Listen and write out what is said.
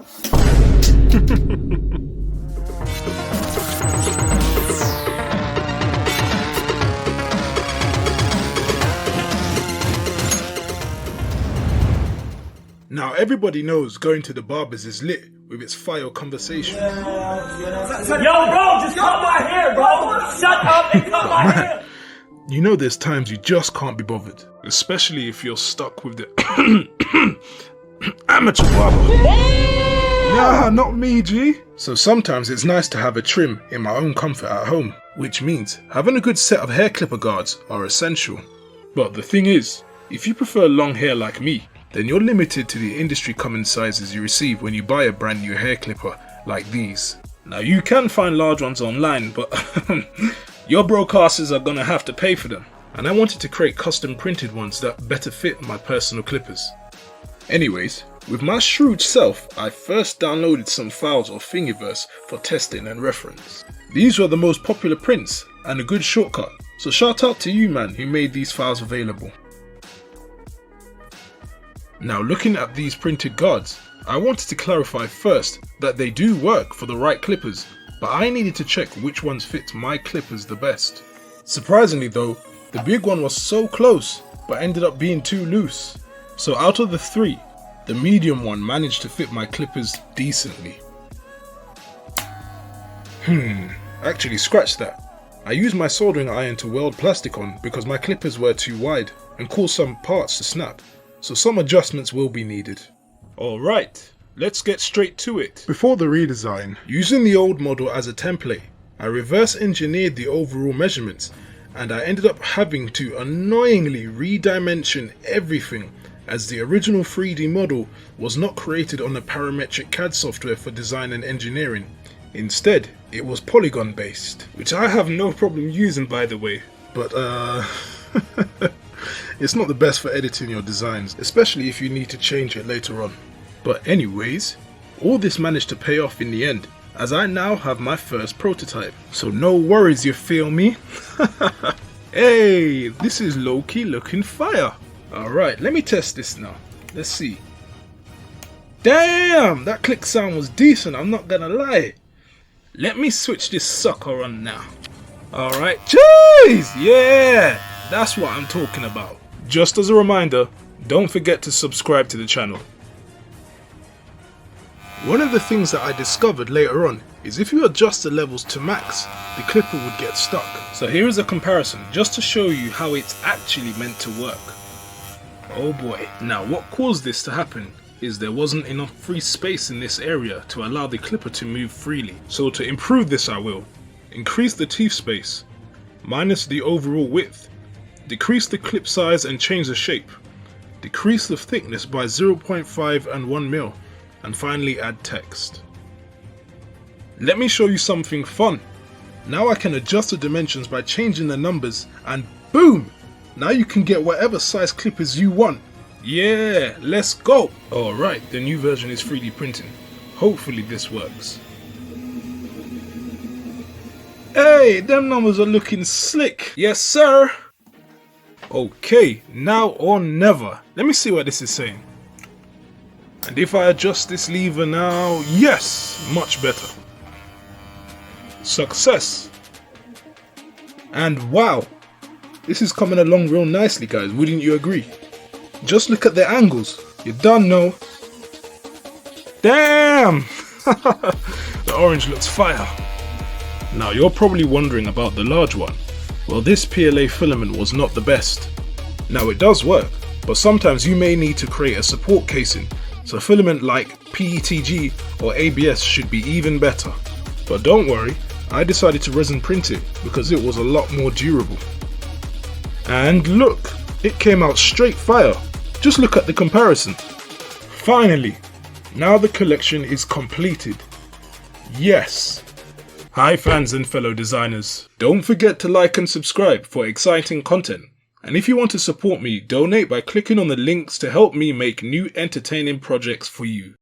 Now everybody knows going to the barbers is lit with its fire conversation. Yo, bro, just cut my hair, bro. Shut up and cut my hair. You know there's times you just can't be bothered, especially if you're stuck with the amateur barber. Nah, not me, G. So sometimes it's nice to have a trim in my own comfort at home, which means having a good set of hair clipper guards are essential. But the thing is, if you prefer long hair like me, then you're limited to the industry common sizes you receive when you buy a brand new hair clipper like these. Now you can find large ones online, but your broadcasters are gonna have to pay for them. And I wanted to create custom printed ones that better fit my personal clippers. Anyways, with my shrewd self, I first downloaded some files of Thingiverse for testing and reference. These were the most popular prints and a good shortcut, so shout out to you man who made these files available. Now looking at these printed guards, I wanted to clarify first that they do work for the right clippers, but I needed to check which ones fit my clippers the best. Surprisingly though, the big one was so close, but ended up being too loose. So out of the three, the medium one managed to fit my clippers decently. Actually scratch that. I used my soldering iron to weld plastic on because my clippers were too wide and caused some parts to snap. So some adjustments will be needed. Alright, let's get straight to it. Before the redesign, using the old model as a template, I reverse engineered the overall measurements and I ended up having to annoyingly redimension everything as the original 3D model was not created on a parametric CAD software for design and engineering. Instead, it was polygon based, which I have no problem using by the way, but it's not the best for editing your designs, especially if you need to change it later on. But anyways, all this managed to pay off in the end, as I now have my first prototype. So no worries, you feel me? Hey, this is low-key looking fire. Alright, let me test this now. Let's see. Damn, that click sound was decent, I'm not gonna lie. Let me switch this sucker on now. Alright, jeez, yeah, that's what I'm talking about. Just as a reminder, don't forget to subscribe to the channel. One of the things that I discovered later on is if you adjust the levels to max, the clipper would get stuck. So here is a comparison just to show you how it's actually meant to work. Oh boy. Now what caused this to happen is there wasn't enough free space in this area to allow the clipper to move freely. So to improve this I will increase the teeth space, minus the overall width, decrease the clip size and change the shape, decrease the thickness by 0.5 and 1 mil, and finally add text. Let me show you something fun. Now I can adjust the dimensions by changing the numbers and boom! Now you can get whatever size clippers you want. Yeah, let's go! Alright, the new version is 3D printing. Hopefully this works. Hey, them numbers are looking slick. Yes sir! Okay, now or never. Let me see what this is saying. And if I adjust this lever now, yes, much better. Success. And wow, this is coming along real nicely guys, wouldn't you agree? Just look at the angles, you done know. Damn! The orange looks fire. Now you're probably wondering about the large one. Well, this PLA filament was not the best. Now it does work, but sometimes you may need to create a support casing, so filament like PETG or ABS should be even better. But don't worry, I decided to resin print it because it was a lot more durable. And look, it came out straight fire. Just look at the comparison. Finally, now the collection is completed. Yes! Hi fans and fellow designers. Don't forget to like and subscribe for exciting content. And if you want to support me, donate by clicking on the links to help me make new entertaining projects for you.